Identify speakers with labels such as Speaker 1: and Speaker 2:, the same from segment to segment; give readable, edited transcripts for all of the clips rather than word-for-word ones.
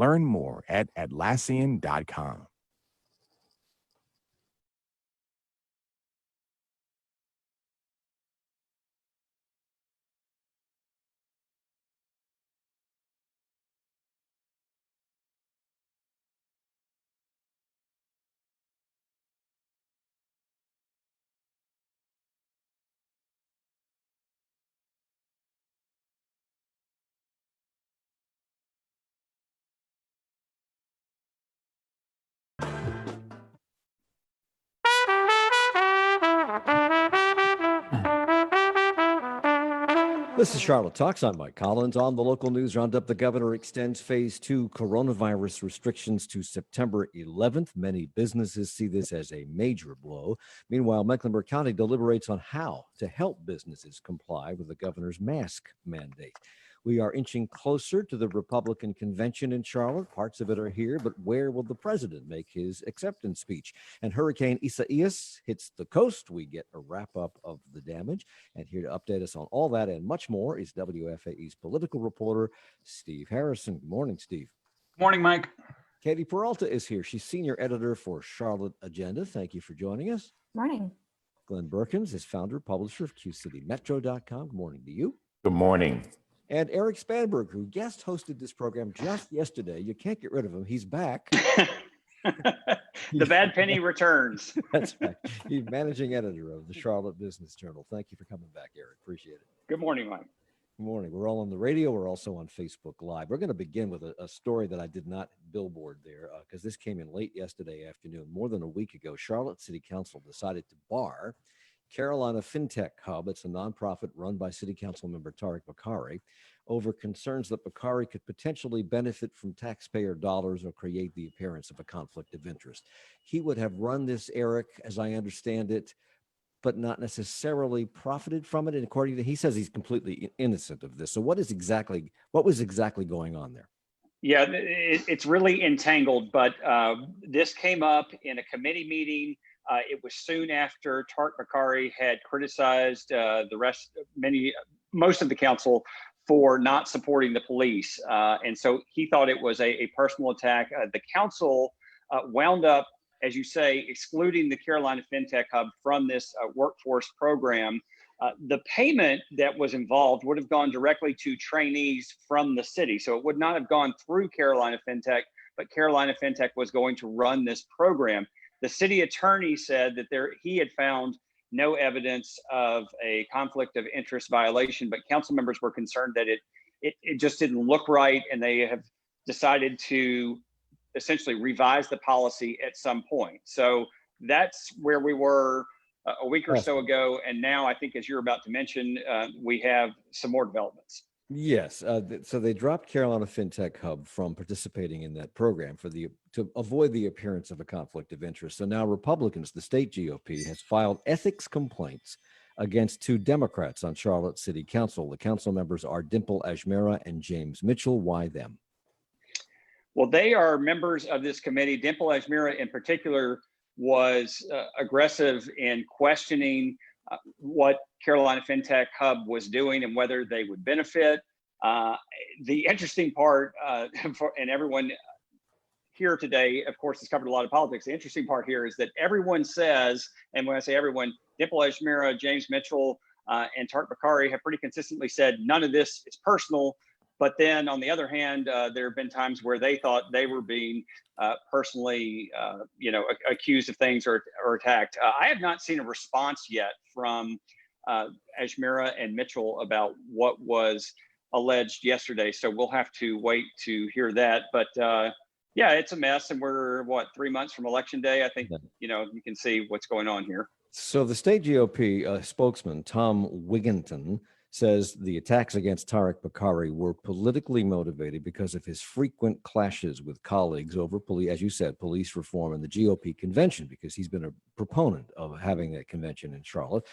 Speaker 1: Learn more at Atlassian.com.
Speaker 2: This is Charlotte Talks. I'm Mike Collins. On the local news roundup, the governor extends phase 2 coronavirus restrictions to September 11th. Many businesses see this as a major blow. Meanwhile, Mecklenburg County deliberates on how to help businesses comply with the governor's mask mandate. We are inching closer to the Republican convention in Charlotte. Parts of it are here, but where will the president make his acceptance speech? And Hurricane Isaias hits the coast. We get a wrap up of the damage. And here to update us on all that and much more is WFAE's political reporter, Steve Harrison. Good morning, Steve.
Speaker 3: Good morning, Mike.
Speaker 2: Katie Peralta is here. She's senior editor for Charlotte Agenda. Thank you for joining us.
Speaker 4: Morning.
Speaker 2: Glenn Berkins is founder, publisher of QCityMetro.com. Good morning to you.
Speaker 5: Good morning.
Speaker 2: And Eric Spanberg, who guest hosted this program just yesterday. You can't get rid of him. He's back.
Speaker 3: The bad penny returns.
Speaker 2: That's right. He's managing editor of the Charlotte Business Journal. Thank you for coming back, Eric. Appreciate it.
Speaker 3: Good morning, Mike.
Speaker 2: Good morning. We're all on the radio. We're also on Facebook Live. We're going to begin with a story that I did not billboard there because this came in late yesterday afternoon. More than a week ago, Charlotte City Council decided to bar Carolina FinTech Hub. It's a nonprofit run by City Council member Tariq Bakari over concerns that Bakari could potentially benefit from taxpayer dollars or create the appearance of a conflict of interest. He would have run this, Eric, as I understand it, but not necessarily profited from it. And according to, he says he's completely innocent of this. So what was exactly going on there?
Speaker 3: Yeah, it's really entangled, but this came up in a committee meeting. It was soon after Tariq Bakari had criticized most of the council for not supporting the police. And so he thought it was a personal attack. The council wound up, as you say, excluding the Carolina FinTech Hub from this workforce program. The payment that was involved would have gone directly to trainees from the city. So it would not have gone through Carolina FinTech, but Carolina FinTech was going to run this program. The city attorney said that he had found no evidence of a conflict of interest violation, but council members were concerned that it just didn't look right, and they have decided to essentially revise the policy at some point. So that's where we were a week or so ago, and now I think, as you're about to mention, we have some more developments.
Speaker 2: Yes. So they dropped Carolina FinTech Hub from participating in that program to avoid the appearance of a conflict of interest. So now Republicans, the state GOP, has filed ethics complaints against 2 Democrats on Charlotte City Council. The council members are Dimple Ajmera and James Mitchell. Why them?
Speaker 3: Well, they are members of this committee. Dimple Ajmera in particular was aggressive in questioning what Carolina FinTech Hub was doing and whether they would benefit. The interesting part, and everyone here today, of course, has covered a lot of politics. The interesting part here is that everyone says, and when I say everyone, Dimple Ajmera, James Mitchell, and Tariq Bakari have pretty consistently said none of this is personal. But then on the other hand, there have been times where they thought they were being personally, accused of things or attacked. I have not seen a response yet from Ajmera and Mitchell about what was alleged yesterday. So we'll have to wait to hear that. But yeah, it's a mess. And we're 3 months from Election Day. I think, you can see what's going on here.
Speaker 2: So the state GOP spokesman, Tom Wigginton, says the attacks against Tariq Bakari were politically motivated because of his frequent clashes with colleagues over, as you said, police reform and the GOP convention, because he's been a proponent of having that convention in Charlotte.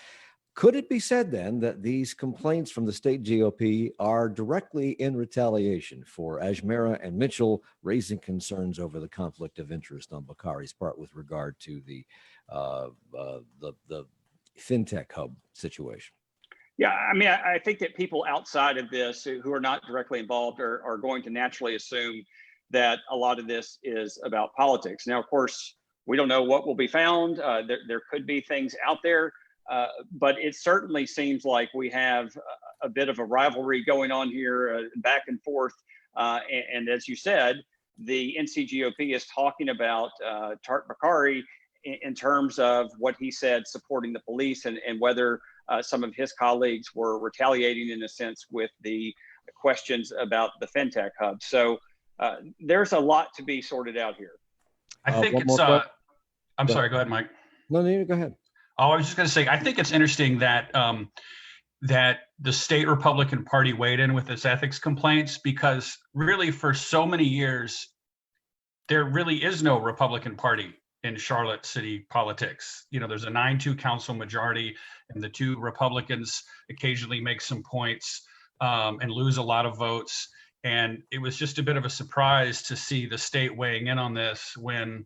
Speaker 2: Could it be said then that these complaints from the state GOP are directly in retaliation for Ajmera and Mitchell raising concerns over the conflict of interest on Bakari's part with regard to the FinTech Hub situation?
Speaker 3: Yeah, I mean, I think that people outside of this who are not directly involved are going to naturally assume that a lot of this is about politics. Now, of course, we don't know what will be found. There could be things out there, but it certainly seems like we have a bit of a rivalry going on here, back and forth. And as you said, the NCGOP is talking about Tart Bakari in terms of what he said supporting the police, and whether some of his colleagues were retaliating in a sense with the questions about the FinTech hub. So there's a lot to be sorted out here.
Speaker 4: I think it's, I'm sorry, go ahead, Mike.
Speaker 2: No, go ahead.
Speaker 4: Oh, I was just going to say, I think it's interesting that that the state Republican Party weighed in with its ethics complaints, because really for so many years, there really is no Republican Party in Charlotte city politics. You know, there's a 9-2 council majority, and the two Republicans occasionally make some points and lose a lot of votes. And it was just a bit of a surprise to see the state weighing in on this when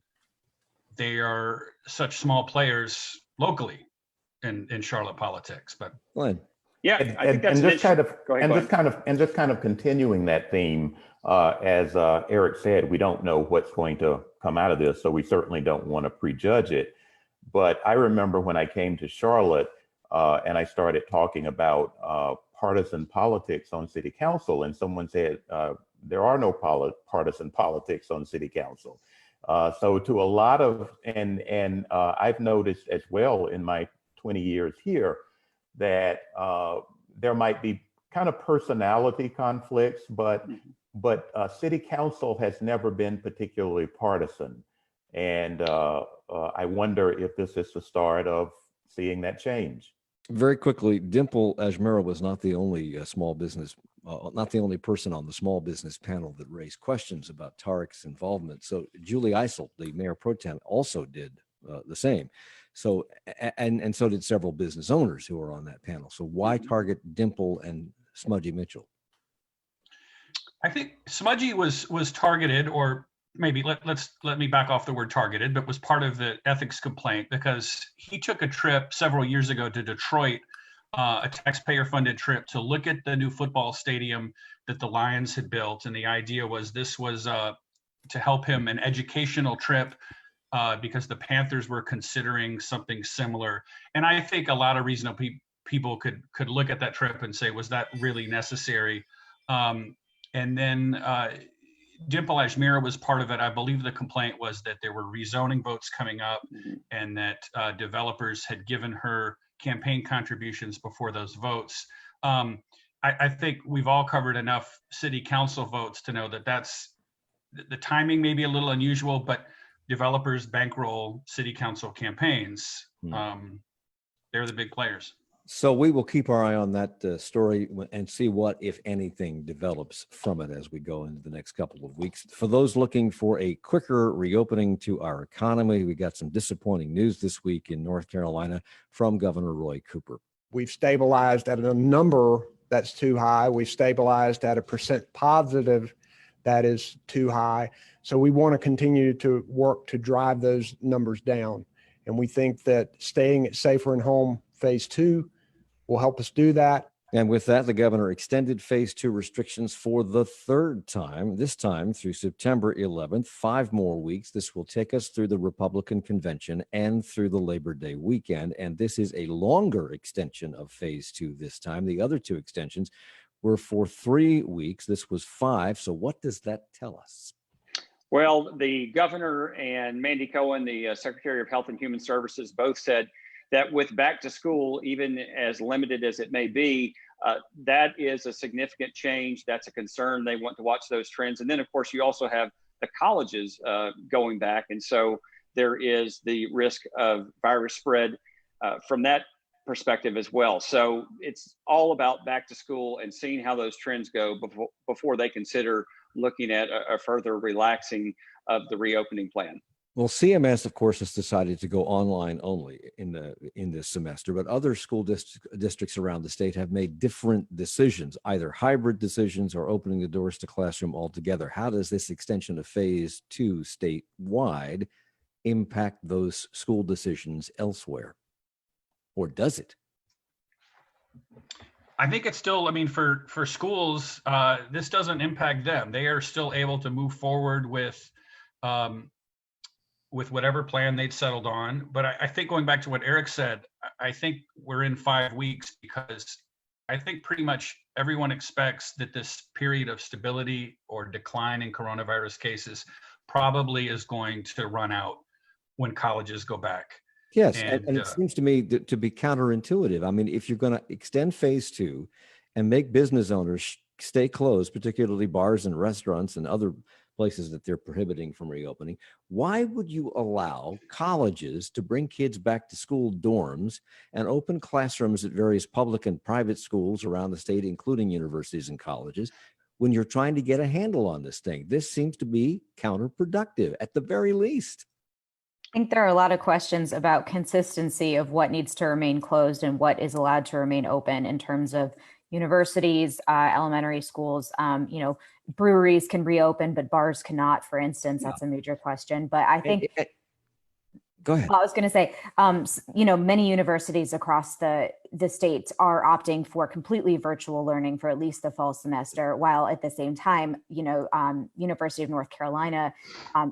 Speaker 4: they are such small players locally in Charlotte politics. But
Speaker 2: Glenn.
Speaker 3: Yeah, I think that's
Speaker 1: just kind of continuing that theme, as Eric said, we don't know what's going to come out of this, so we certainly don't want to prejudge it. But I remember when I came to Charlotte and I started talking about partisan politics on city council, and someone said there are no partisan politics on city council. So to a lot of, and I've noticed as well in my 20 years here that there might be kind of personality conflicts, but city council has never been particularly partisan. And I wonder if this is the start of seeing that change.
Speaker 2: Very quickly, Dimple Ajmera was not the only small business, not the only person on the small business panel that raised questions about Tarek's involvement. So Julie Eisel, the mayor pro tem, also did the same. So, and so did several business owners who were on that panel. So why target Dimple and Smudgy Mitchell?
Speaker 4: I think Smudgy was targeted, or maybe let me back off the word targeted, but was part of the ethics complaint because he took a trip several years ago to Detroit, a taxpayer-funded trip to look at the new football stadium that the Lions had built, and the idea was this was to help him an educational trip. Because the Panthers were considering something similar. And I think a lot of reasonable people could look at that trip and say, was that really necessary? And then Dimple Ajmera was part of it. I believe the complaint was that there were rezoning votes coming up and that developers had given her campaign contributions before those votes. I think we've all covered enough city council votes to know that that's the timing may be a little unusual, but developers bankroll city council campaigns. They're the big players.
Speaker 2: So we will keep our eye on that story and see what, if anything, develops from it as we go into the next couple of weeks. For those looking for a quicker reopening to our economy, we got some disappointing news this week in North Carolina from Governor Roy Cooper.
Speaker 5: We've stabilized at a number that's too high. We've stabilized at a percent positive that is too high. So we want to continue to work to drive those numbers down. And we think that staying at Safer and Home Phase 2 will help us do that.
Speaker 2: And with that, the governor extended Phase 2 restrictions for the third time, this time through September 11th, 5 more weeks. This will take us through the Republican convention and through the Labor Day weekend. And this is a longer extension of Phase 2 this time. The other 2 extensions were for 3 weeks. This was 5. So what does that tell us?
Speaker 3: Well, the governor and Mandy Cohen, the Secretary of Health and Human Services, both said that with back to school, even as limited as it may be, that is a significant change. That's a concern. They want to watch those trends. And then, of course, you also have the colleges going back. And so there is the risk of virus spread from that perspective as well. So it's all about back to school and seeing how those trends go before they consider looking at a further relaxing of the reopening plan.
Speaker 2: Well, CMS, of course, has decided to go online only in this semester, but other school districts around the state have made different decisions, either hybrid decisions or opening the doors to classroom altogether. How does this extension of Phase 2 statewide impact those school decisions elsewhere? Or does it?
Speaker 4: I think it's still, I mean, for schools, this doesn't impact them. They are still able to move forward with whatever plan they'd settled on. But I think going back to what Eric said, I think we're in 5 weeks because I think pretty much everyone expects that this period of stability or decline in coronavirus cases probably is going to run out when colleges go back.
Speaker 2: Yes, and it seems to me to be counterintuitive. I mean, if you're going to extend phase 2 and make business owners stay closed, particularly bars and restaurants and other places that they're prohibiting from reopening, why would you allow colleges to bring kids back to school dorms and open classrooms at various public and private schools around the state, including universities and colleges, when you're trying to get a handle on this thing? This seems to be counterproductive at the very least.
Speaker 6: I think there are a lot of questions about consistency of what needs to remain closed and what is allowed to remain open in terms of universities, elementary schools. Breweries can reopen, but bars cannot, for instance. That's a major question. But I think
Speaker 2: Go ahead.
Speaker 6: I was going to say, many universities across the states are opting for completely virtual learning for at least the fall semester, while at the same time, University of North Carolina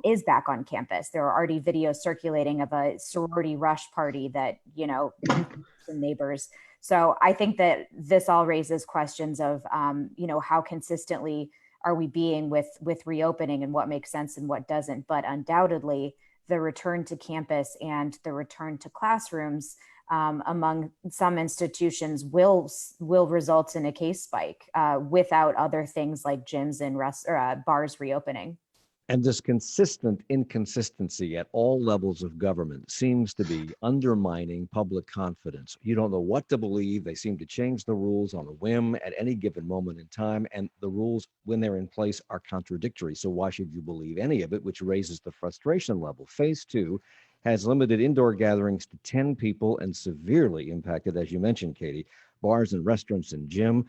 Speaker 6: is back on campus. There are already videos circulating of a sorority rush party that, some neighbors. So I think that this all raises questions of, how consistently are we being with reopening and what makes sense and what doesn't. But undoubtedly, the return to campus and the return to classrooms among some institutions will result in a case spike without other things like gyms and bars reopening.
Speaker 2: And this consistent inconsistency at all levels of government seems to be undermining public confidence. You don't know what to believe. They seem to change the rules on a whim at any given moment in time. And the rules, when they're in place, are contradictory. So why should you believe any of it, which raises the frustration level? Phase 2 has limited indoor gatherings to 10 people and severely impacted, as you mentioned, Katie, bars and restaurants and gyms.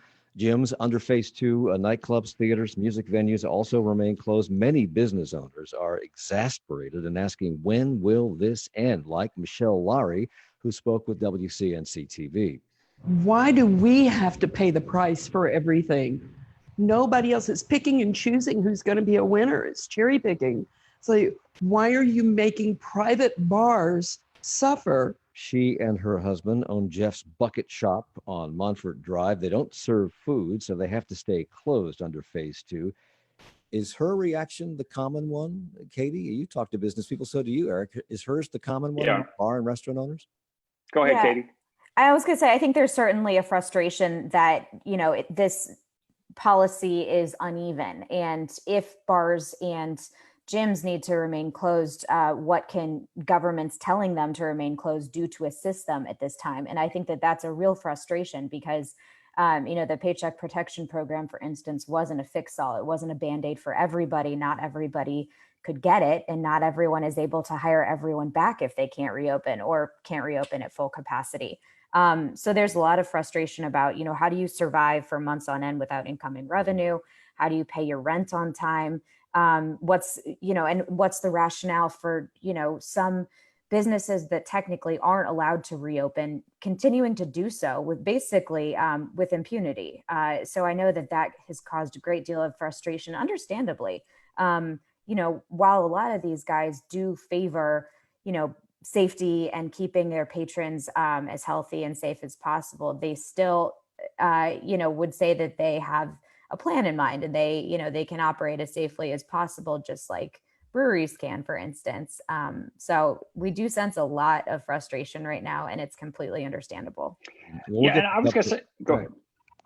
Speaker 2: Under phase 2, nightclubs, theaters, music venues also remain closed. Many business owners are exasperated and asking, when will this end? Like Michelle Laurie, who spoke with WCNC TV.
Speaker 7: Why do we have to pay the price for everything? Nobody else is picking and choosing who's going to be a winner. It's cherry picking. So why are you making private bars suffer?
Speaker 2: She and her husband own Jeff's Bucket Shop on Montfort Drive. They don't serve food, so they have to stay closed under phase 2. Is her reaction the common one, Katie? You talk to business people, so do you, Eric. Is hers the common one,
Speaker 3: Yeah.
Speaker 2: bar and restaurant owners?
Speaker 3: Go ahead,
Speaker 6: Yeah.
Speaker 3: Katie.
Speaker 6: I was going to say, I think there's certainly a frustration that, this policy is uneven. And if bars and gyms need to remain closed, what can governments telling them to remain closed do to assist them at this time? And I think that that's a real frustration because, the Paycheck Protection Program, for instance, wasn't a fix-all. It wasn't a Band-Aid for everybody. Not everybody could get it. And not everyone is able to hire everyone back if they can't reopen or can't reopen at full capacity. So there's a lot of frustration about, how do you survive for months on end without incoming revenue? How do you pay your rent on time? What's the rationale for, some businesses that technically aren't allowed to reopen continuing to do so with basically with impunity. So I know that has caused a great deal of frustration, understandably. While a lot of these guys do favor, safety and keeping their patrons as healthy and safe as possible, they still, would say that they have a plan in mind and they can operate as safely as possible, just like breweries can, for instance. So we do sense a lot of frustration right now, and it's completely understandable.
Speaker 3: Yeah, and I was going to say, go ahead.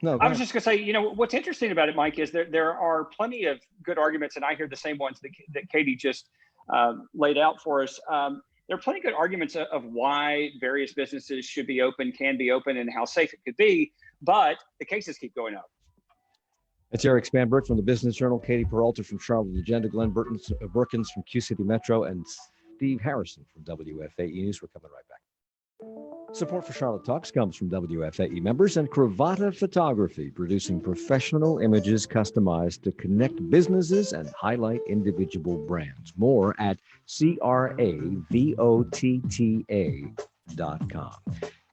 Speaker 2: No,
Speaker 3: I was just going to say, what's interesting about it, Mike, is there are plenty of good arguments, and I hear the same ones that Katie just laid out for us. There are plenty of good arguments of why various businesses should be open, can be open, and how safe it could be, but the cases keep going up.
Speaker 2: It's Eric Spanberg from the Business Journal, Katie Peralta from Charlotte Agenda, Glenn Burkins from Q City Metro, and Steve Harrison from WFAE News. We're coming right back. Support for Charlotte Talks comes from WFAE members and Cravata Photography, producing professional images customized to connect businesses and highlight individual brands. More at CRAVOTTA.com.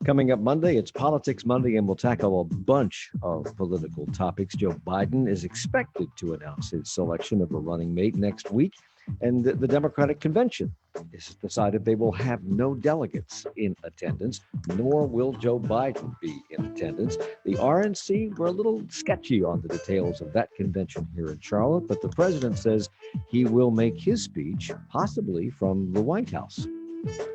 Speaker 2: Coming up Monday, it's Politics Monday, and we'll tackle a bunch of political topics. Joe Biden is expected to announce his selection of a running mate next week, and the Democratic Convention has decided they will have no delegates in attendance, nor will Joe Biden be in attendance. The RNC were a little sketchy on the details of that convention here in Charlotte, but the president says he will make his speech possibly from the White House,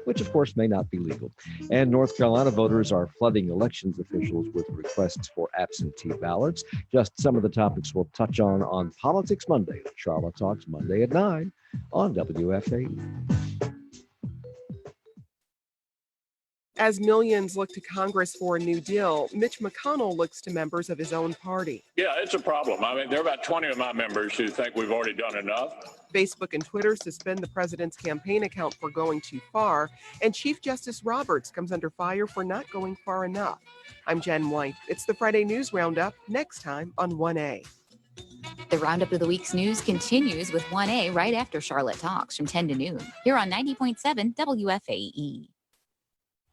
Speaker 2: which of course may not be legal. And North Carolina voters are flooding elections officials with requests for absentee ballots. Just some of the topics we'll touch on Politics Monday. Charlotte Talks Monday at 9 on WFAE.
Speaker 8: As millions look to Congress for a new deal, Mitch McConnell looks to members of his own party.
Speaker 9: Yeah, it's a problem. I mean, there are about 20 of my members who think we've already done enough.
Speaker 8: Facebook and Twitter suspend the president's campaign account for going too far, and Chief Justice Roberts comes under fire for not going far enough. I'm Jen White. It's the Friday News Roundup, next time on 1A.
Speaker 10: The Roundup of the Week's news continues with 1A right after Charlotte Talks from 10 to noon, here on 90.7 WFAE.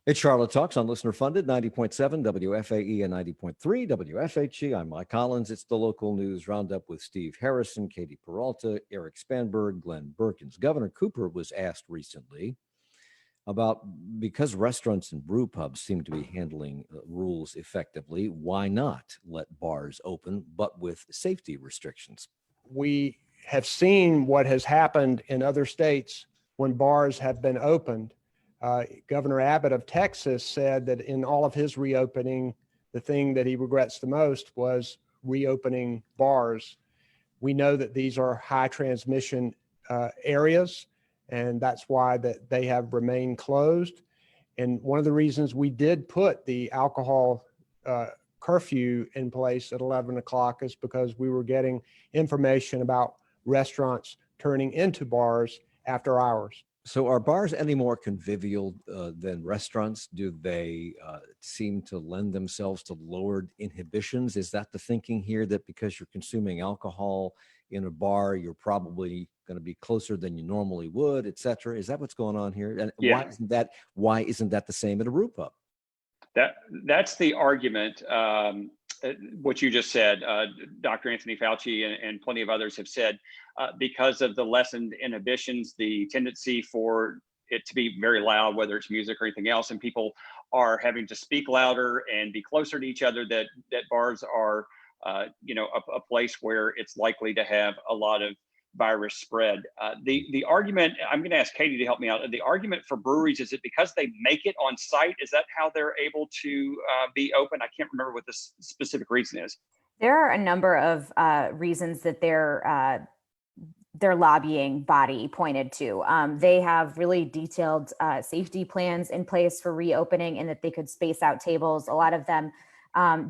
Speaker 2: It's Charlotte Talks on listener funded 90.7 WFAE and 90.3 WFHE. I'm Mike Collins. It's the local news roundup with Steve Harrison, Katie Peralta, Eric Spanberg, Glenn Perkins. Governor Cooper was asked recently about, because restaurants and brew pubs seem to be handling rules effectively, why not let bars open, but with safety restrictions?
Speaker 5: We have seen what has happened in other states when bars have been opened. Governor Abbott of Texas said that in all of his reopening, the thing that he regrets the most was reopening bars. We know that these are high transmission areas, and that's why that they have remained closed. And one of the reasons we did put the alcohol curfew in place at 11 o'clock is because we were getting information about restaurants turning into bars after hours.
Speaker 2: So are bars any more convivial than restaurants? Do they seem to lend themselves to lowered inhibitions? Is that the thinking here, that because you're consuming alcohol in a bar, you're probably going to be closer than you normally would, et cetera? Is that what's going on here? And
Speaker 3: Yeah.
Speaker 2: why isn't that the same at a brew pub?
Speaker 3: That's the argument. What you just said, Dr. Anthony Fauci and plenty of others have said, because of the lessened inhibitions, the tendency for it to be very loud, whether it's music or anything else, and people are having to speak louder and be closer to each other, that bars are, a place where it's likely to have a lot of virus spread. The argument, I'm going to ask Katie to help me out. The argument for breweries, is it because they make it on site? Is that how they're able to be open? I can't remember what the specific reason is.
Speaker 6: There are a number of reasons that their lobbying body pointed to. They have really detailed safety plans in place for reopening, and that they could space out tables. A lot of them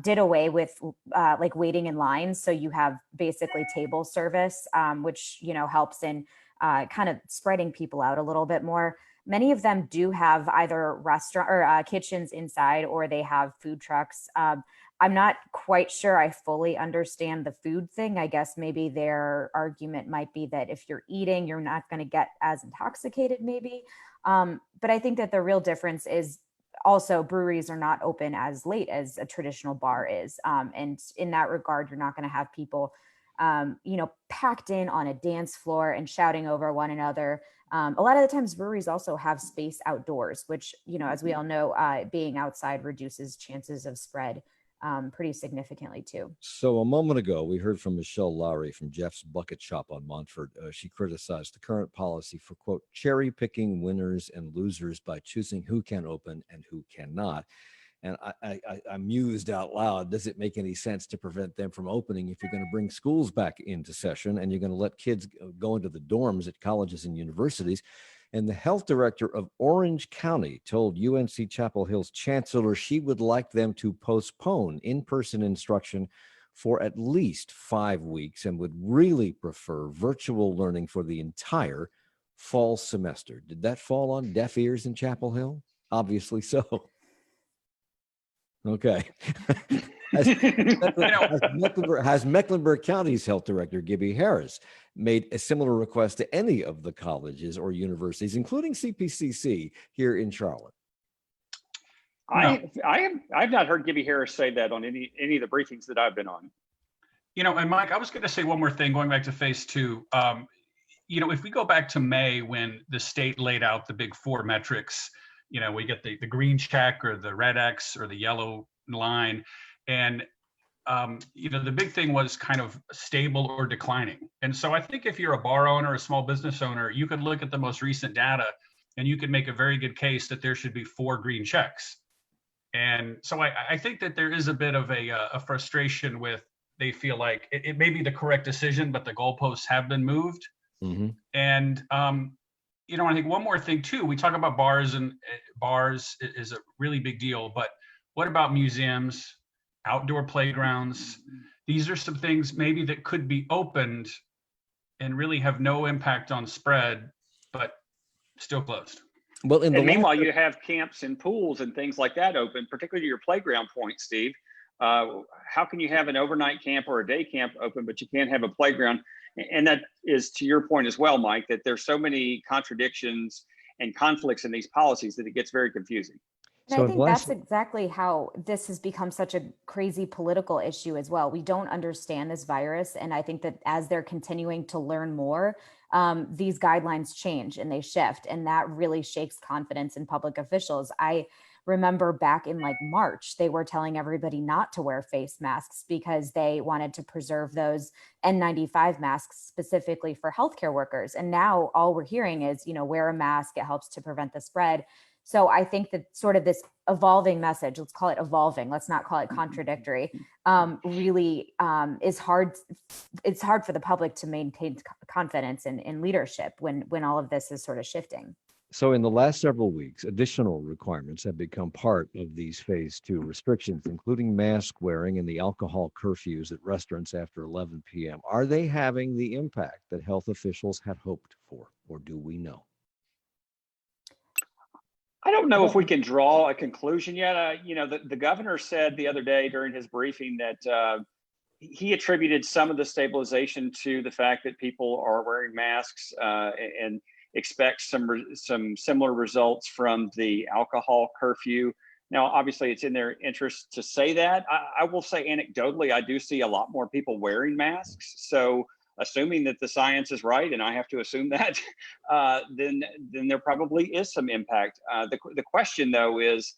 Speaker 6: did away with like waiting in lines. So you have basically table service, which, helps in kind of spreading people out a little bit more. Many of them do have either restaurant or kitchens inside, or they have food trucks. I'm not quite sure I fully understand the food thing. I guess maybe their argument might be that if you're eating, you're not going to get as intoxicated, maybe. But I think that the real difference is also breweries are not open as late as a traditional bar is. And in that regard, you're not going to have people, packed in on a dance floor and shouting over one another. A lot of the times breweries also have space outdoors, which, as we all know, being outside reduces chances of spread pretty significantly too.
Speaker 2: So a moment ago, we heard from Michelle Lowry from Jeff's Bucket Shop on Montfort. She criticized the current policy for, quote, cherry picking winners and losers by choosing who can open and who cannot. And I mused out loud, does it make any sense to prevent them from opening if you're going to bring schools back into session and you're going to let kids go into the dorms at colleges and universities? And the health director of Orange County told UNC Chapel Hill's chancellor she would like them to postpone in-person instruction for at least 5 weeks and would really prefer virtual learning for the entire fall semester. Did that fall on deaf ears in Chapel Hill? Obviously so. Okay. Has Mecklenburg County's health director, Gibby Harris, made a similar request to any of the colleges or universities, including CPCC here in Charlotte?
Speaker 3: I've not heard Gibby Harris say that on any of the briefings that I've been on.
Speaker 4: And Mike, I was going to say one more thing, going back to phase two. If we go back to May when the state laid out the big 4 metrics, we get the green check or the red X or the yellow line. And, the big thing was kind of stable or declining. And so I think if you're a bar owner, a small business owner, you could look at the most recent data and you could make a very good case that there should be 4 green checks. And so I think that there is a bit of a frustration with, they feel like it may be the correct decision, but the goalposts have been moved.
Speaker 2: Mm-hmm.
Speaker 4: And, I think one more thing too, we talk about bars, and bars is a really big deal, but what about museums, outdoor playgrounds? These are some things maybe that could be opened and really have no impact on spread, but still closed.
Speaker 2: Well,
Speaker 3: and meanwhile, you have camps and pools and things like that open, particularly your playground point, Steve. How can you have an overnight camp or a day camp open, but you can't have a playground? And that is to your point as well, Mike, that there's so many contradictions and conflicts in these policies that it gets very confusing.
Speaker 6: And I think that's exactly how this has become such a crazy political issue as well. We don't understand this virus. And I think that as they're continuing to learn more, these guidelines change and they shift. And that really shakes confidence in public officials. I remember back in like March, they were telling everybody not to wear face masks because they wanted to preserve those N95 masks specifically for healthcare workers. And now all we're hearing is, wear a mask, it helps to prevent the spread. So I think that sort of this evolving message, let's call it evolving, let's not call it contradictory, really is hard. It's hard for the public to maintain confidence in leadership when all of this is sort of shifting.
Speaker 2: So in the last several weeks, additional requirements have become part of these phase 2 restrictions, including mask wearing and the alcohol curfews at restaurants after 11 p.m. Are they having the impact that health officials had hoped for, or do we know?
Speaker 3: I don't know if we can draw a conclusion yet. The governor said the other day during his briefing that he attributed some of the stabilization to the fact that people are wearing masks and expects some similar results from the alcohol curfew. Now, obviously, it's in their interest to say that. I will say anecdotally, I do see a lot more people wearing masks. So assuming that the science is right, and I have to assume that, then there probably is some impact. The question, though, is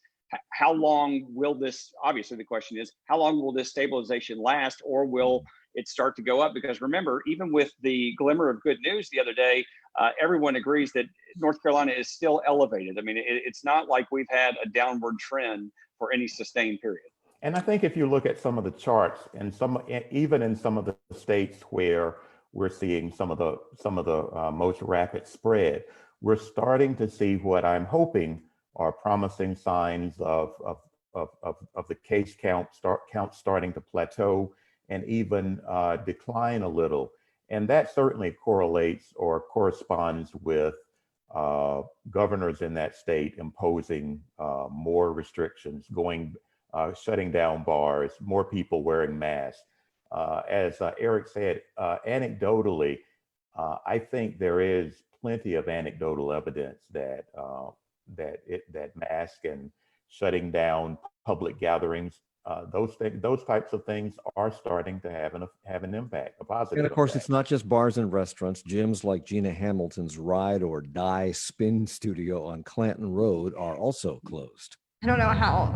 Speaker 3: how long will this, obviously the question is, how long will this stabilization last, or will it start to go up? Because remember, even with the glimmer of good news the other day, everyone agrees that North Carolina is still elevated. I mean, it's not like we've had a downward trend for any sustained period.
Speaker 1: And I think if you look at some of the charts and even in some of the states where we're seeing some of the most rapid spread, we're starting to see what I'm hoping are promising signs of the case count starting to plateau and even decline a little. And that certainly correlates or corresponds with governors in that state imposing more restrictions, shutting down bars, more people wearing masks. As Eric said, anecdotally, I think there is plenty of anecdotal evidence that mask and shutting down public gatherings, those types of things are starting to have an impact, a positive.
Speaker 2: And of course,
Speaker 1: impact.
Speaker 2: it's not just bars and restaurants. Gyms like Gina Hamilton's Ride or Die Spin Studio on Clanton Road are also closed.
Speaker 11: I don't know how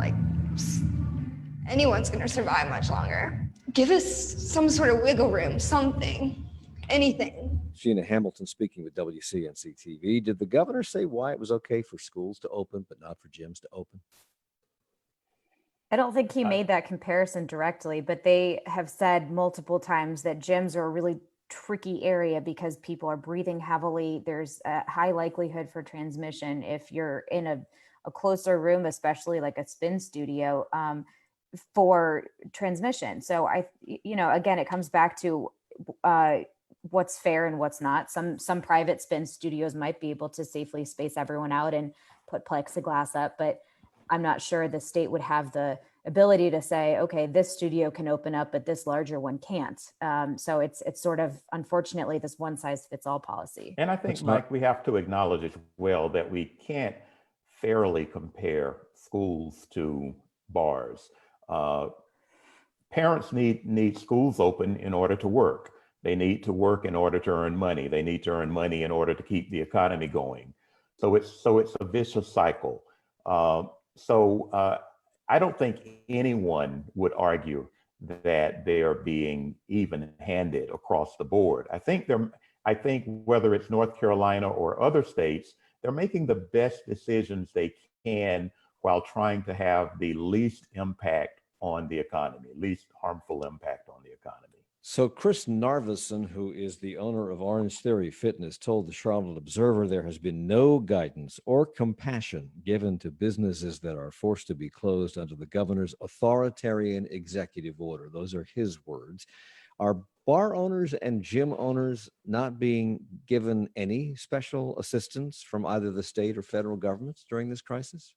Speaker 11: anyone's going to survive much longer. Give us some sort of wiggle room, something, anything.
Speaker 2: Gina Hamilton speaking with WCNC TV. Did the governor say why it was okay for schools to open, but not for gyms to open?
Speaker 6: I don't think he made that comparison directly, but they have said multiple times that gyms are a really tricky area because people are breathing heavily. There's a high likelihood for transmission if you're in a closer room, especially like a spin studio, for transmission. So again, it comes back to what's fair and what's not. Some private spin studios might be able to safely space everyone out and put plexiglass up, but I'm not sure the state would have the ability to say, okay, this studio can open up, but this larger one can't. So it's sort of, unfortunately, this one size fits all policy.
Speaker 1: And I think, Mike, we have to acknowledge as well that we can't fairly compare schools to bars. Parents need schools open in order to work. They need to work in order to earn money. They need to earn money in order to keep the economy going. So it's a vicious cycle. I don't think anyone would argue that they are being even-handed across the board. I think whether it's North Carolina or other states, they're making the best decisions they can while trying to have the least impact on the economy, least harmful impact on the economy.
Speaker 2: So Chris Narveson, who is the owner of Orange Theory Fitness, told the Charlotte Observer there has been no guidance or compassion given to businesses that are forced to be closed under the governor's authoritarian executive order. Those are his words. Are bar owners and gym owners not being given any special assistance from either the state or federal governments during this crisis?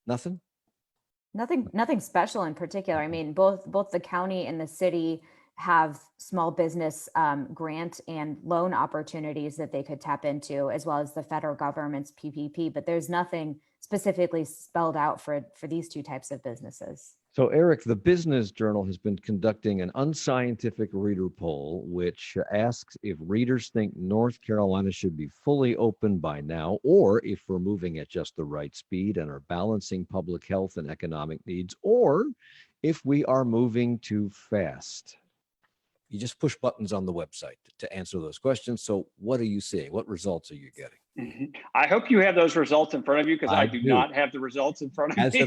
Speaker 2: Nothing?
Speaker 6: Nothing special in particular. I mean, both the county and the city have small business grant and loan opportunities that they could tap into, as well as the federal government's PPP, but there's nothing specifically spelled out for these two types of businesses.
Speaker 2: So, Eric, the Business Journal has been conducting an unscientific reader poll, which asks if readers think North Carolina should be fully open by now, or if we're moving at just the right speed and are balancing public health and economic needs, or if we are moving too fast. You just push buttons on the website to answer those questions. So what are you seeing? What results are you getting?
Speaker 3: I hope you have those results in front of you, because I do not have the results in front of me.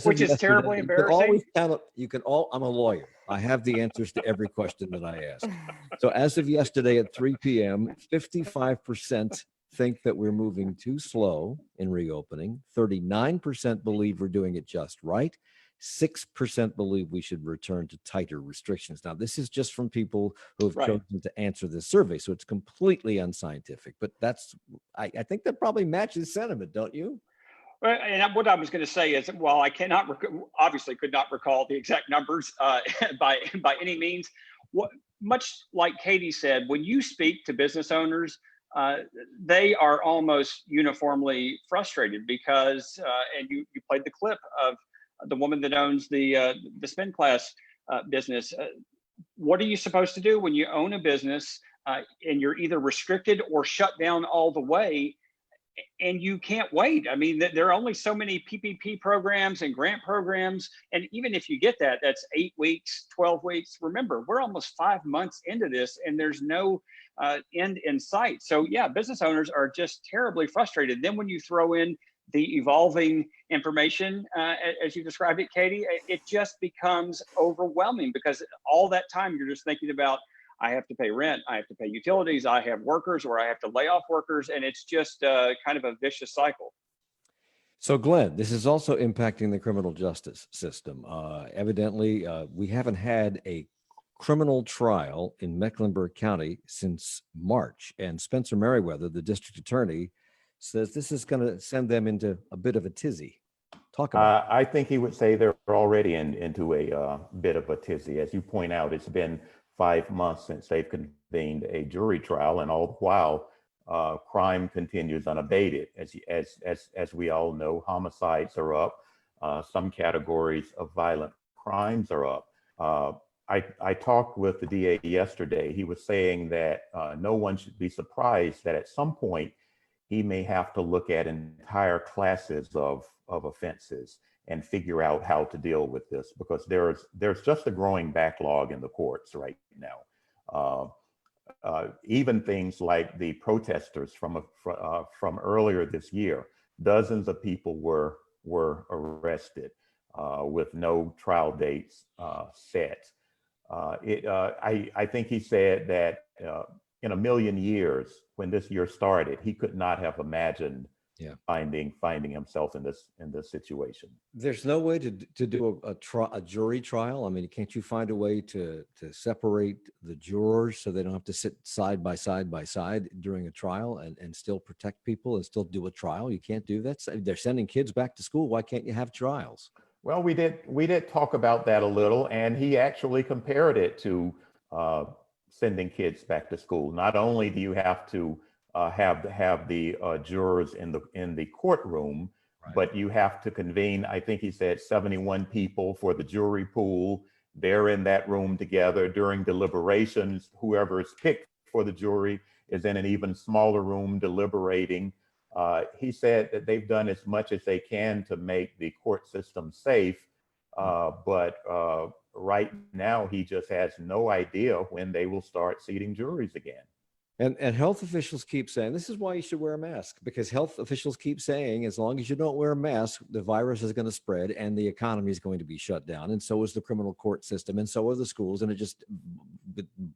Speaker 3: Which is terribly embarrassing.
Speaker 2: I'm a lawyer. I have the answers to every question that I ask. So as of yesterday at 3 p.m., 55% think that we're moving too slow in reopening. 39% believe we're doing it just right. 6% believe we should return to tighter restrictions. Now, this is just from people who have chosen to answer this survey, so it's completely unscientific. But I think that probably matches sentiment, don't you?
Speaker 3: Well, and what I was going to say is, while I obviously could not recall the exact numbers by any means, much like Katie said, when you speak to business owners, they are almost uniformly frustrated because, and you played the clip of the woman that owns the spin class business. What are you supposed to do when you own a business and you're either restricted or shut down all the way, and you can't wait? I mean, there are only so many PPP programs and grant programs. And even if you get that, that's 8 weeks, 12 weeks. Remember, we're almost 5 months into this and there's no end in sight. So yeah, business owners are just terribly frustrated. Then when you throw in the evolving information, as you described it, Katie, it just becomes overwhelming, because all that time you're just thinking about, I have to pay rent, I have to pay utilities, I have workers, or I have to lay off workers, and it's just kind of a vicious cycle.
Speaker 2: So, Glenn, this is also impacting the criminal justice system. Evidently, we haven't had a criminal trial in Mecklenburg County since March, and Spencer Merriweather, the district attorney, says this is going to send them into a bit of a tizzy. Talk about
Speaker 1: I think he would say they're already into a bit of a tizzy. As you point out, it's been 5 months since they've convened a jury trial, and all the while, crime continues unabated. As we all know, homicides are up. Some categories of violent crimes are up. I talked with the DA yesterday. He was saying that no one should be surprised that at some point he may have to look at entire classes of offenses and figure out how to deal with this, because there's just a growing backlog in the courts right now. Even things like the protesters from earlier this year, dozens of people were arrested with no trial dates set. I think he said that in a million years, when this year started, he could not have imagined finding himself in this situation.
Speaker 2: There's no way to do a jury trial. I mean, can't you find a way to separate the jurors so they don't have to sit side by side during a trial and still protect people and still do a trial? You can't do that. They're sending kids back to school. Why can't you have trials?
Speaker 1: Well, we did talk about that a little, and he actually compared it to sending kids back to school. Not only do you have to have the jurors in the courtroom,
Speaker 2: Right.
Speaker 1: but you have to convene. I think he said 71 people for the jury pool. They're in that room together during deliberations. Whoever is picked for the jury is in an even smaller room deliberating. He said that they've done as much as they can to make the court system safe, but right now he just has no idea when they will start seating juries again.
Speaker 2: And health officials keep saying, this is why you should wear a mask, because health officials keep saying, as long as you don't wear a mask, the virus is going to spread and the economy is going to be shut down. And so is the criminal court system. And so are the schools. And it just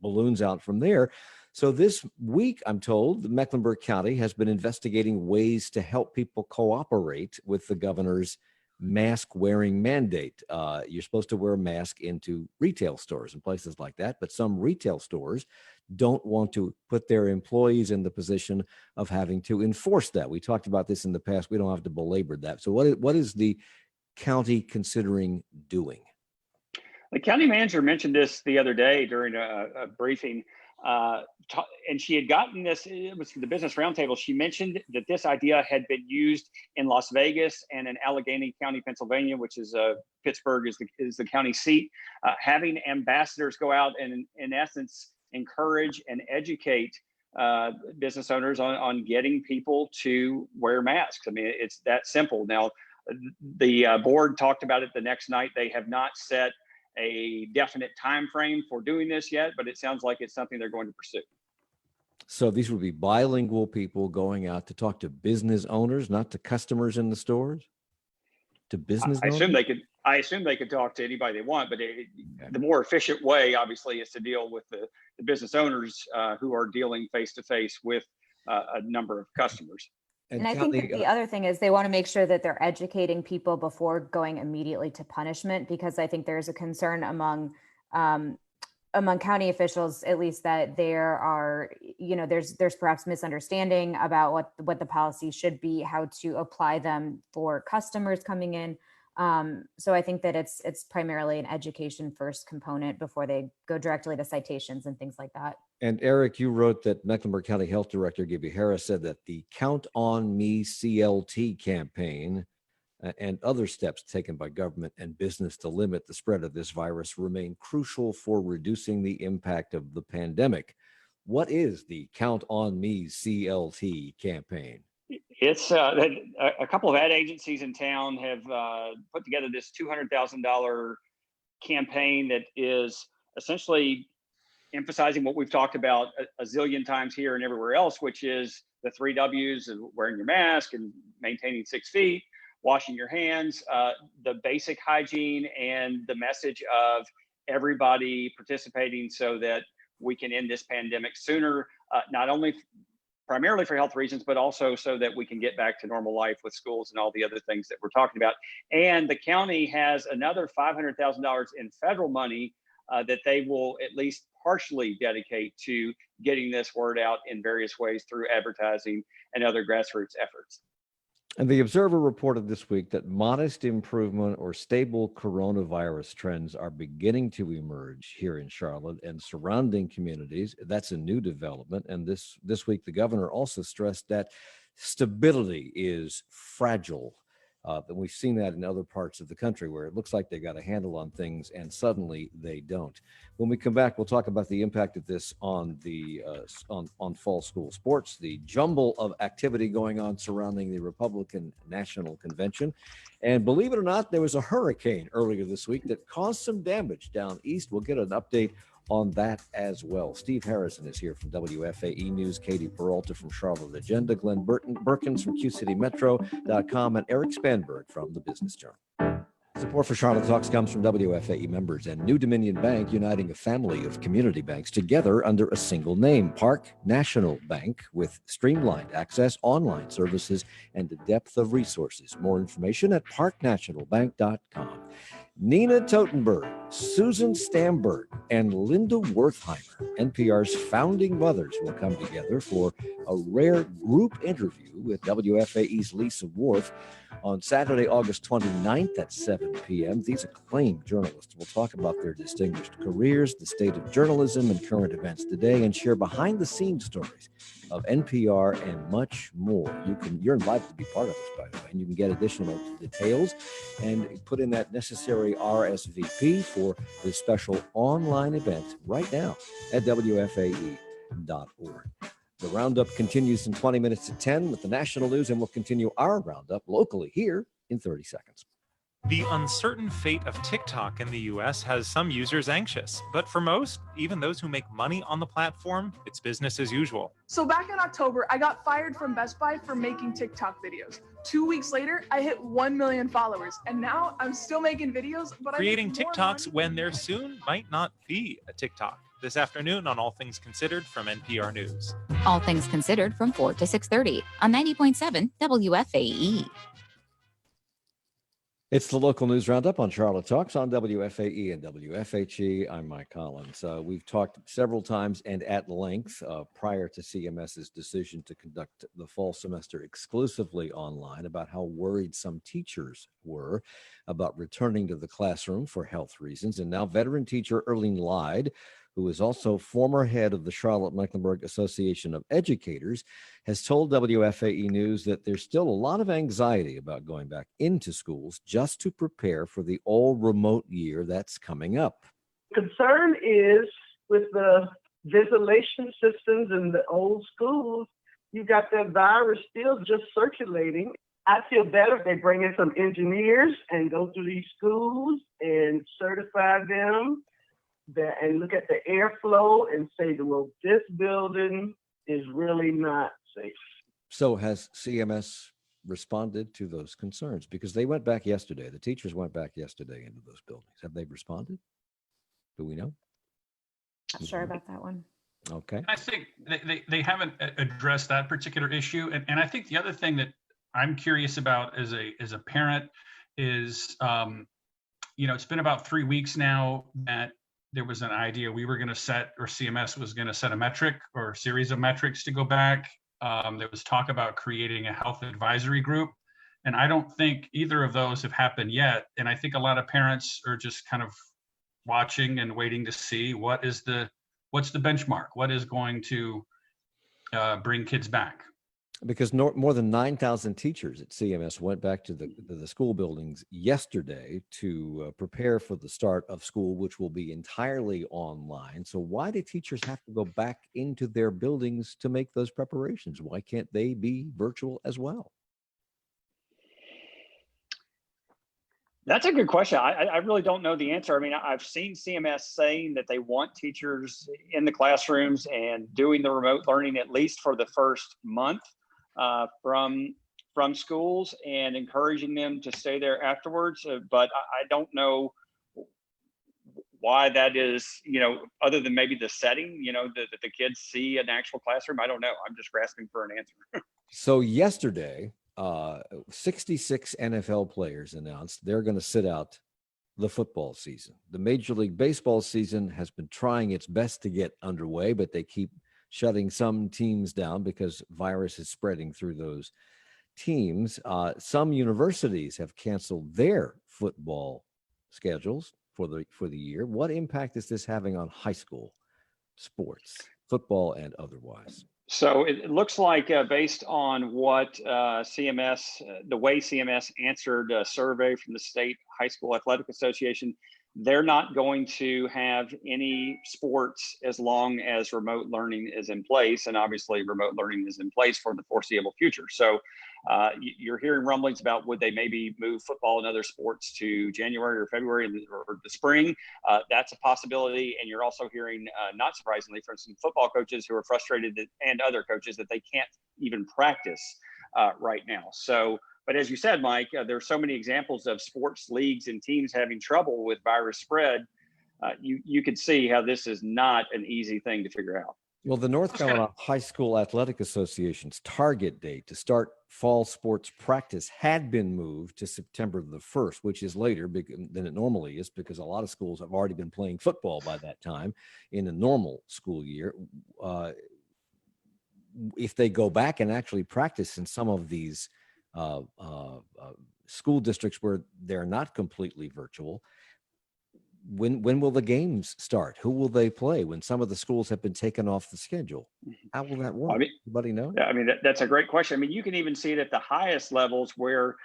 Speaker 2: balloons out from there. So this week, I'm told, Mecklenburg County has been investigating ways to help people cooperate with the governor's mask wearing mandate. You're supposed to wear a mask into retail stores and places like that, but some retail stores don't want to put their employees in the position of having to enforce that. We talked about this in the past. We don't have to belabor that. So what is the county considering doing?
Speaker 3: The county manager mentioned this the other day during a briefing, and she had gotten this, it was the Business Roundtable. She mentioned that this idea had been used in Las Vegas and in Allegheny County, Pennsylvania, which is Pittsburgh is the county seat, having ambassadors go out and in essence encourage and educate business owners on getting people to wear masks. I mean, it's that simple. Now, the board talked about it the next night. They have not set a definite time frame for doing this yet, but it sounds like it's something they're going to pursue.
Speaker 2: So these would be bilingual people going out to talk to business owners, not to customers in the stores? To business
Speaker 3: I
Speaker 2: owners?
Speaker 3: assume they could talk to anybody they want, but the more efficient way, obviously, is to deal with the business owners who are dealing face to face with a number of customers.
Speaker 6: And I think that the other thing is they want to make sure that they're educating people before going immediately to punishment, because I think there's a concern among county officials, at least, that there are, there's perhaps misunderstanding about what the policy should be, how to apply them for customers coming in. So I think that it's primarily an education first component before they go directly to citations and things like that.
Speaker 2: And Eric, you wrote that Mecklenburg County Health Director Gibby Harris said that the Count on Me CLT campaign and other steps taken by government and business to limit the spread of this virus remain crucial for reducing the impact of the pandemic. What is the Count on Me CLT campaign?
Speaker 3: It's a couple of ad agencies in town have put together this $200,000 campaign that is essentially emphasizing what we've talked about a zillion times here and everywhere else, which is the 3 W's of wearing your mask and maintaining 6 feet, washing your hands, the basic hygiene, and the message of everybody participating so that we can end this pandemic sooner, not only primarily for health reasons, but also so that we can get back to normal life with schools and all the other things that we're talking about. And the county has another $500,000 in federal money that they will at least partially dedicate to getting this word out in various ways through advertising and other grassroots efforts.
Speaker 2: And the Observer reported this week that modest improvement or stable coronavirus trends are beginning to emerge here in Charlotte and surrounding communities. That's a new development. And this week, the governor also stressed that stability is fragile. And we've seen that in other parts of the country where it looks like they got a handle on things and suddenly they don't. When we come back, we'll talk about the impact of this on the on fall school sports, the jumble of activity going on surrounding the Republican National Convention. And believe it or not, there was a hurricane earlier this week that caused some damage down east. We'll get an update on that as well. Steve Harrison is here from WFAE News, Katie Peralta from Charlotte Agenda, Glenn Burkins from QCityMetro.com, and Eric Spanberg from the Business Journal. Support for Charlotte Talks comes from WFAE members and New Dominion Bank, uniting a family of community banks together under a single name, Park National Bank, with streamlined access, online services, and a depth of resources. More information at parknationalbank.com. Nina Totenberg, Susan Stamberg, and Linda Wertheimer, NPR's founding mothers, will come together for a rare group interview with WFAE's Lisa Worth on Saturday, August 29th at 7 p.m. These acclaimed journalists will talk about their distinguished careers, the state of journalism, and current events today, and share behind-the-scenes stories of NPR and much more. You're invited to be part of this, by the way, and you can get additional details and put in that necessary RSVP for this special online event right now at WFAE.org. The Roundup continues in 20 minutes to 10 with the national news, and we'll continue our Roundup locally here in 30 seconds.
Speaker 12: The uncertain fate of TikTok in the US has some users anxious, but for most, even those who make money on the platform, it's business as usual.
Speaker 13: So back in October, I got fired from Best Buy for making TikTok videos. 2 weeks later, I hit 1 million followers, and now I'm still making videos, but
Speaker 12: creating TikToks when there soon might not be a TikTok. This afternoon on All Things Considered from NPR News.
Speaker 10: All Things Considered from 4 to 6:30 on 90.7 WFAE.
Speaker 2: It's the local news roundup on Charlotte Talks on WFAE and WFHE. I'm Mike Collins. We've talked several times and at length prior to CMS's decision to conduct the fall semester exclusively online about how worried some teachers were about returning to the classroom for health reasons. And now veteran teacher Erlene Lyde, who is also former head of the Charlotte-Mecklenburg Association of Educators, has told WFAE News that there's still a lot of anxiety about going back into schools just to prepare for the all-remote year that's coming up.
Speaker 14: Concern is with the ventilation systems in the old schools, you got that virus still just circulating. I feel better if they bring in some engineers and go through these schools and certify them and look at the airflow and say, well, this building is really not safe.
Speaker 2: So has CMS responded to those concerns? Because they went back yesterday. The teachers went back yesterday into those buildings. Have they responded? Do we know?
Speaker 6: Not sure about that one.
Speaker 2: Okay.
Speaker 4: I think they haven't addressed that particular issue. And I think the other thing that I'm curious about as a parent is, it's been about 3 weeks now that there was an idea we were going to set, or CMS was going to set a metric or a series of metrics to go back. There was talk about creating a health advisory group. And I don't think either of those have happened yet. And I think a lot of parents are just kind of watching and waiting to see what's the benchmark, what is going to bring kids back.
Speaker 2: Because more than 9,000 teachers at CMS went back to the school buildings yesterday to prepare for the start of school, which will be entirely online. So why do teachers have to go back into their buildings to make those preparations? Why can't they be virtual as well?
Speaker 3: That's a good question. I really don't know the answer. I mean, I've seen CMS saying that they want teachers in the classrooms and doing the remote learning at least for the first month from schools, and encouraging them to stay there afterwards. But I don't know why that is, other than maybe the setting, that the kids see an actual classroom. I don't know. I'm just grasping for an answer.
Speaker 2: So yesterday, 66 NFL players announced they're going to sit out the football season. The Major League Baseball season has been trying its best to get underway, but they keep shutting some teams down because virus is spreading through those teams. Some universities have canceled their football schedules for the year. What impact is this having on high school sports, football and otherwise?
Speaker 3: So it looks like based on what CMS, the way CMS answered a survey from the State High School Athletic Association, they're not going to have any sports as long as remote learning is in place. And obviously remote learning is in place for the foreseeable future. So you're hearing rumblings about would they maybe move football and other sports to January or February or the spring. That's a possibility. And you're also hearing, not surprisingly, from some football coaches who are frustrated and other coaches that they can't even practice right now. So, but as you said, Mike, there are so many examples of sports leagues and teams having trouble with virus spread. You could see how this is not an easy thing to figure out.
Speaker 2: Well, the North Carolina High School Athletic Association's target date to start fall sports practice had been moved to September the 1st, which is later than it normally is because a lot of schools have already been playing football by that time in a normal school year. If they go back and actually practice in some of these school districts where they're not completely virtual, when will the games start? Who will they play when some of the schools have been taken off the schedule? How will that work? Anybody know?
Speaker 3: Yeah, I mean, that's a great question. I mean, you can even see it at the highest levels where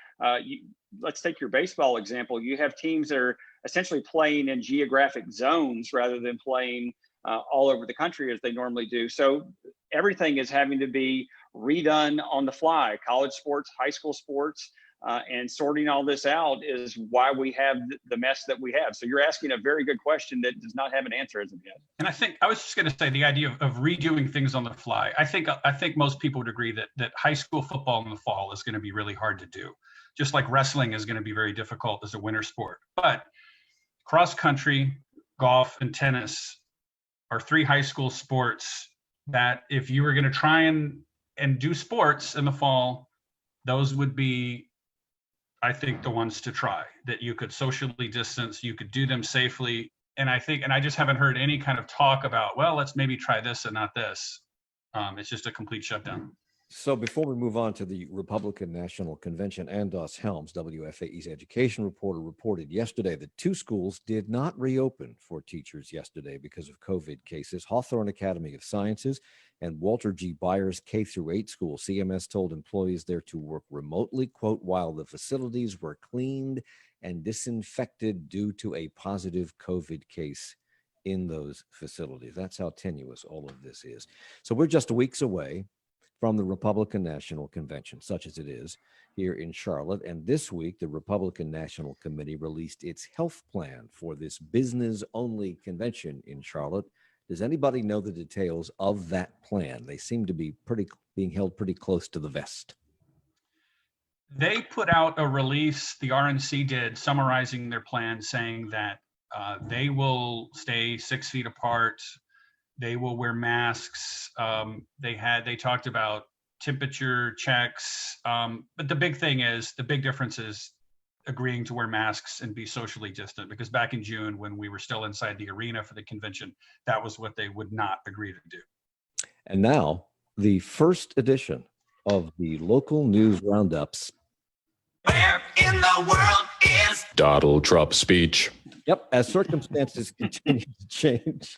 Speaker 3: let's take your baseball example. You have teams that are essentially playing in geographic zones rather than playing all over the country as they normally do. So everything is having to be redone on the fly. College sports, high school sports, and sorting all this out is why we have the mess that we have. So you're asking a very good question that does not have an answer as of yet.
Speaker 4: And I was just going to say the idea of redoing things on the fly. I think most people would agree that high school football in the fall is going to be really hard to do, just like wrestling is going to be very difficult as a winter sport. But cross country, golf, and tennis are 3 high school sports that if you were going to try and do sports in the fall, those would be, I think, the ones to try, that you could socially distance, you could do them safely. And I just haven't heard any kind of talk about, well, let's maybe try this and not this. It's just a complete shutdown.
Speaker 2: So before we move on to the Republican National Convention, Andos Helms, WFAE's education reporter, reported yesterday that 2 schools did not reopen for teachers yesterday because of COVID cases. Hawthorne Academy of Sciences and Walter G. Byers K-8 school. CMS told employees there to work remotely, quote, while the facilities were cleaned and disinfected due to a positive COVID case in those facilities. That's how tenuous all of this is. So we're just weeks away from the Republican National Convention, such as it is here in Charlotte. And this week, the Republican National Committee released its health plan for this business-only convention in Charlotte. Does anybody know the details of that plan? They seem to be being held pretty close to the vest.
Speaker 4: They put out a release, the RNC did, summarizing their plan, saying that they will stay 6 feet apart. They will wear masks. They talked about temperature checks. But the big difference is agreeing to wear masks and be socially distant, because back in June, when we were still inside the arena for the convention, that was what they would not agree to do.
Speaker 2: And now the first edition of the local news roundups.
Speaker 15: Where in the world is
Speaker 16: Donald Trump's speech?
Speaker 2: Yep. As circumstances continue to change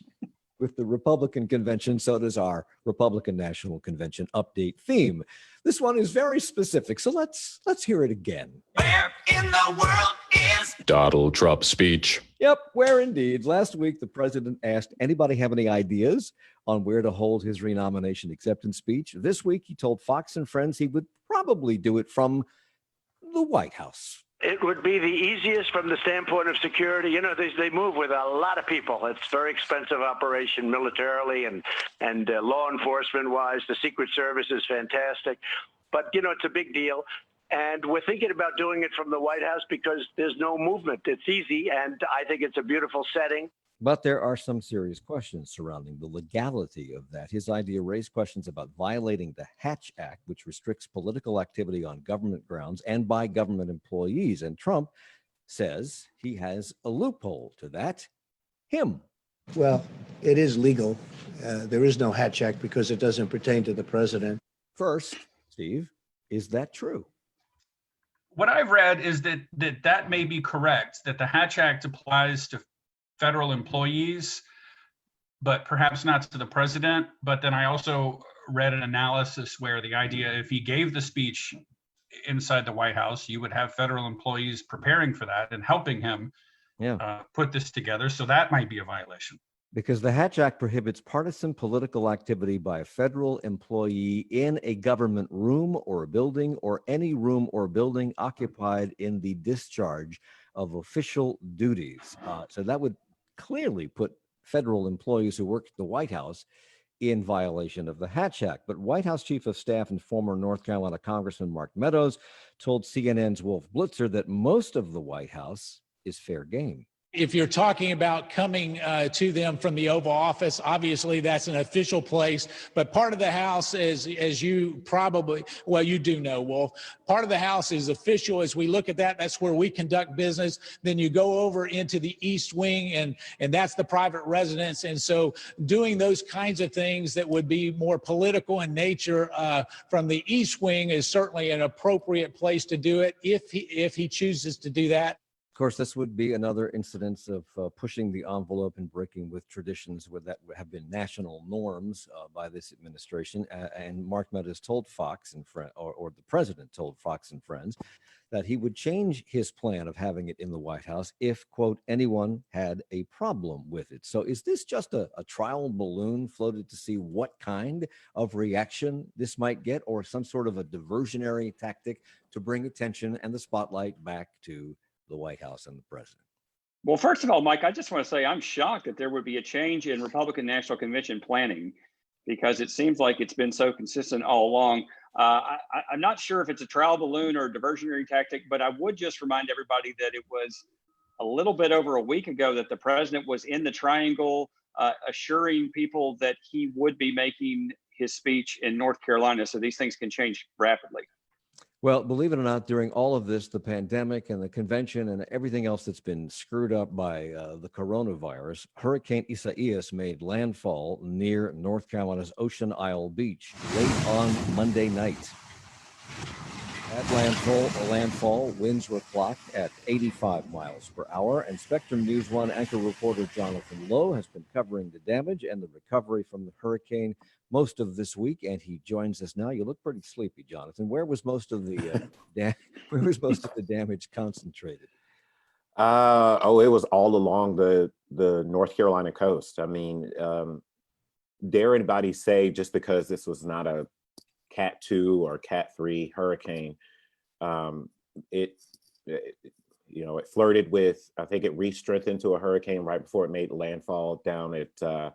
Speaker 2: with the Republican convention, so does our Republican National Convention update theme. This one is very specific, so let's hear it again.
Speaker 15: Where in the world is
Speaker 16: Donald Trump's speech?
Speaker 2: Yep, where indeed. Last week, the president asked anybody have any ideas on where to hold his renomination acceptance speech. This week, he told Fox and Friends he would probably do it from the White House.
Speaker 17: It would be the easiest from the standpoint of security. You know, they move with a lot of people. It's a very expensive operation militarily and law enforcement wise. The Secret Service is fantastic. But, you know, it's a big deal. And we're thinking about doing it from the White House because there's no movement. It's easy. And I think it's a beautiful setting.
Speaker 2: But there are some serious questions surrounding the legality of that. His idea raised questions about violating the Hatch Act, which restricts political activity on government grounds and by government employees. And Trump says he has a loophole to that. Him.
Speaker 18: Well, it is legal. There is no Hatch Act because it doesn't pertain to the president.
Speaker 2: First, Steve, is that true?
Speaker 4: What I've read is that may be correct, that the Hatch Act applies to federal employees, but perhaps not to the president. But then I also read an analysis where the idea, if he gave the speech inside the White House, you would have federal employees preparing for that and helping him put this together. So that might be a violation.
Speaker 2: Because the Hatch Act prohibits partisan political activity by a federal employee in a government room or a building, or any room or building occupied in the discharge of official duties. So that would clearly put federal employees who work at the White House in violation of the Hatch Act. But White House Chief of Staff and former North Carolina Congressman Mark Meadows told CNN's Wolf Blitzer that most of the White House is fair game.
Speaker 19: If you're talking about coming to them from the Oval Office, obviously that's an official place, but part of the House is, as you probably, well, you do know, Wolf, part of the House is official. As we look at that, that's where we conduct business. Then you go over into the East Wing, and that's the private residence. And so doing those kinds of things that would be more political in nature from the East Wing is certainly an appropriate place to do it if he chooses to do that.
Speaker 2: Of course, this would be another incidence of pushing the envelope and breaking with traditions that have been national norms by this administration. And Mark Meadows told Fox and or the president told Fox and Friends that he would change his plan of having it in the White House if, quote, anyone had a problem with it. So is this just a trial balloon floated to see what kind of reaction this might get, or some sort of a diversionary tactic to bring attention and the spotlight back to the White House and the president?
Speaker 3: Well, first of all, Mike, I just want to say I'm shocked that there would be a change in Republican National Convention planning, because it seems like it's been so consistent all along. I'm not sure if it's a trial balloon or a diversionary tactic, but I would just remind everybody that it was a little bit over a week ago that the president was in the Triangle assuring people that he would be making his speech in North Carolina. So these things can change rapidly.
Speaker 2: Well, believe it or not, during all of this, the pandemic and the convention and everything else that's been screwed up by the coronavirus, Hurricane Isaias made landfall near North Carolina's Ocean Isle Beach late on Monday night. At landfall, winds were clocked at 85 miles per hour, and Spectrum News 1 anchor reporter Jonathan Lowe has been covering the damage and the recovery from the hurricane most of this week, and he joins us now. You look pretty sleepy, Jonathan. Where was most of the damage concentrated?
Speaker 20: It was all along the North Carolina coast. I mean, dare anybody say just because this was not a Cat 2 or Cat 3 hurricane, it flirted with, I think it re-strengthened to a hurricane right before it made landfall down at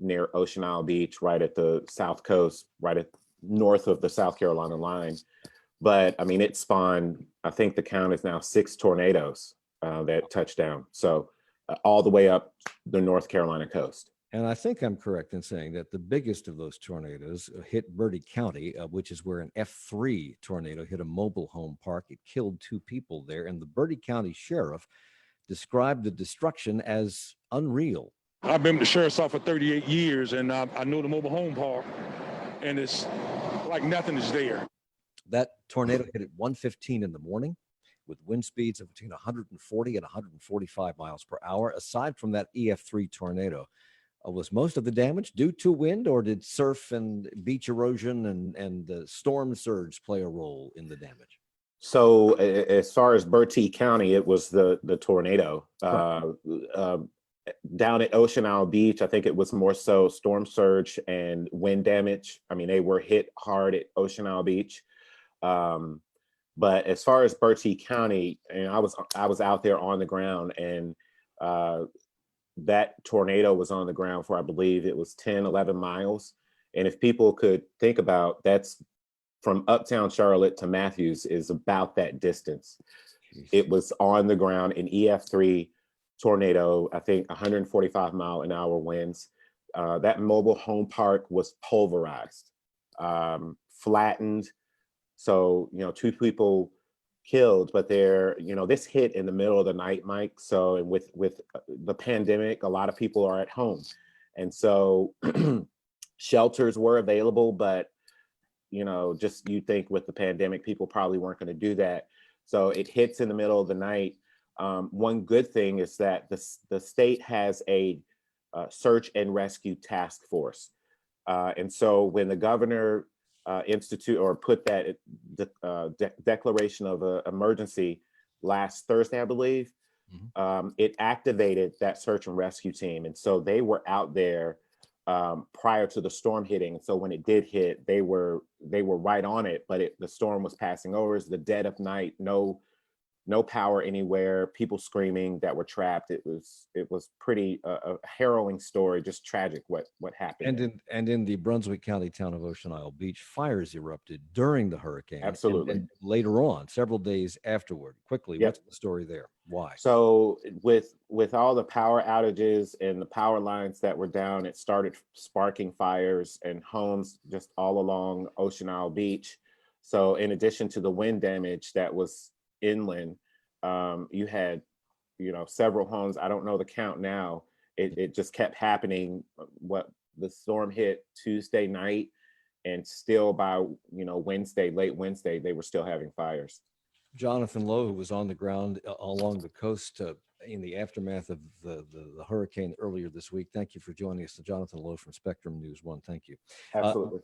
Speaker 20: near Ocean Isle Beach, right at the south coast, right at north of the South Carolina line. But I mean, it spawned, I think the count is now 6 tornadoes that touched down. So all the way up the North Carolina coast.
Speaker 2: And I think I'm correct in saying that the biggest of those tornadoes hit Bertie County, which is where an F3 tornado hit a mobile home park. It killed 2 people there. And the Bertie County sheriff described the destruction as unreal.
Speaker 21: I've been with the sheriff's office for 38 years, and I know the mobile home park, and it's like nothing is there.
Speaker 2: That tornado hit at 1:15 in the morning with wind speeds of between 140 and 145 miles per hour. Aside from that EF3 tornado, was most of the damage due to wind, or did surf and beach erosion and storm surge play a role in the damage?
Speaker 20: So as far as Bertie County, it was the tornado. Down at Ocean Isle Beach, I think it was more so storm surge and wind damage. I mean, they were hit hard at Ocean Isle Beach. But as far as Bertie County, and I was out there on the ground, and that tornado was on the ground for, I believe it was 10, 11 miles. And if people could think about, that's from uptown Charlotte to Matthews is about that distance. It was on the ground, an EF3 tornado, I think 145-mile-an-hour winds. That mobile home park was pulverized, flattened. So, 2 people killed, but this hit in the middle of the night, Mike. So, and with the pandemic, a lot of people are at home. And so shelters were available, but, just you think with the pandemic, people probably weren't going to do that. So it hits in the middle of the night. One good thing is that the state has a search and rescue task force. And so when the governor institute or put that declaration of emergency last Thursday, I believe, it activated that search and rescue team. And so they were out there prior to the storm hitting. So when it did hit, they were right on it, but the storm was passing over. It's the dead of night, no no power anywhere, people screaming that were trapped. It was pretty a harrowing story, just tragic what happened.
Speaker 2: And in the Brunswick County town of Ocean Isle Beach, fires erupted during the hurricane.
Speaker 20: Absolutely.
Speaker 2: And later on, several days afterward. Quickly,
Speaker 20: Yep.
Speaker 2: what's the story there? Why?
Speaker 20: So with all the power outages and the power lines that were down, it started sparking fires and homes just all along Ocean Isle Beach. So in addition to the wind damage that was inland, you had, several homes. I don't know the count now. It just kept happening. What the storm hit Tuesday night, and still by Wednesday, late Wednesday, they were still having fires.
Speaker 2: Jonathan Lowe, who was on the ground along the coast in the aftermath of the hurricane earlier this week. Thank you for joining us. Jonathan Lowe from Spectrum News 1. Thank you.
Speaker 20: Absolutely.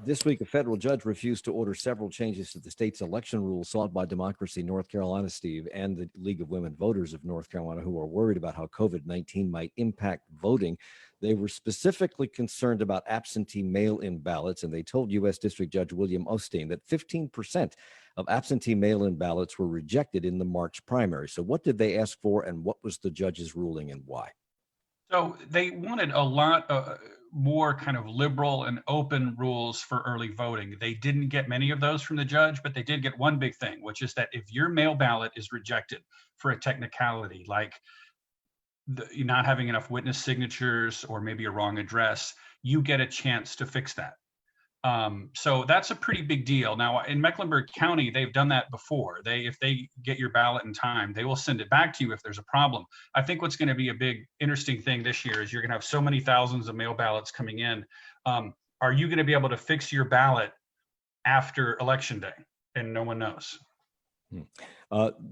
Speaker 2: This week, a federal judge refused to order several changes to the state's election rules sought by Democracy North Carolina, Steve, and the League of Women Voters of North Carolina, who are worried about how COVID-19 might impact voting. They were specifically concerned about absentee mail-in ballots, and they told U.S. District Judge William Osteen that 15% of absentee mail-in ballots were rejected in the March primary. So what did they ask for, and what was the judge's ruling, and why?
Speaker 4: So they wanted a lot more kind of liberal and open rules for early voting. They didn't get many of those from the judge, but they did get one big thing, which is that if your mail ballot is rejected for a technicality, like not having enough witness signatures or maybe a wrong address, you get a chance to fix that. So that's a pretty big deal. Now, in Mecklenburg County, they've done that before. If they get your ballot in time, they will send it back to you if there's a problem. I think what's going to be a big, interesting thing this year is you're going to have so many thousands of mail ballots coming in. Are you going to be able to fix your ballot after Election Day? And no one knows.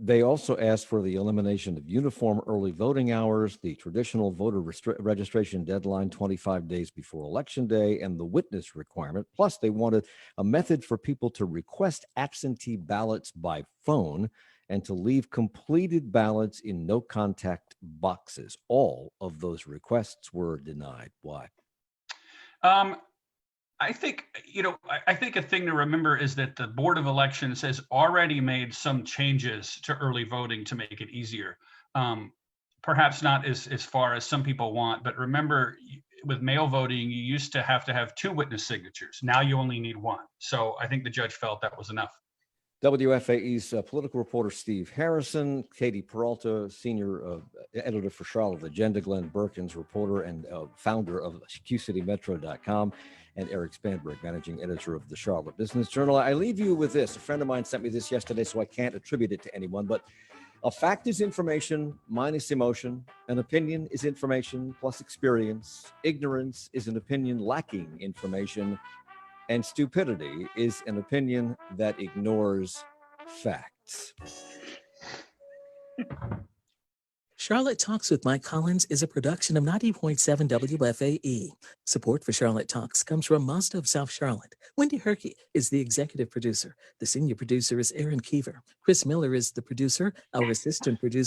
Speaker 2: They also asked for the elimination of uniform early voting hours, the traditional voter registration deadline 25 days before Election Day, and the witness requirement. Plus, they wanted a method for people to request absentee ballots by phone and to leave completed ballots in no contact boxes. All of those requests were denied. Why?
Speaker 4: I think, I think a thing to remember is that the Board of Elections has already made some changes to early voting to make it easier. Perhaps not as far as some people want, but remember with mail voting, you used to have 2 witness signatures. Now you only need 1. So I think the judge felt that was enough.
Speaker 2: WFAE's political reporter Steve Harrison, Katie Peralta, senior editor for Charlotte Agenda, Glenn Birkins, reporter and founder of QCityMetro.com, and Eric Spanberg, managing editor of the Charlotte Business Journal. I leave you with this. A friend of mine sent me this yesterday, so I can't attribute it to anyone, but a fact is information minus emotion. An opinion is information plus experience. Ignorance is an opinion lacking information. And stupidity is an opinion that ignores facts.
Speaker 7: Charlotte Talks with Mike Collins is a production of 90.7 WFAE. Support for Charlotte Talks comes from Mazda of South Charlotte. Wendy Herkey is the executive producer. The senior producer is Aaron Keever. Chris Miller is the producer. Our assistant producer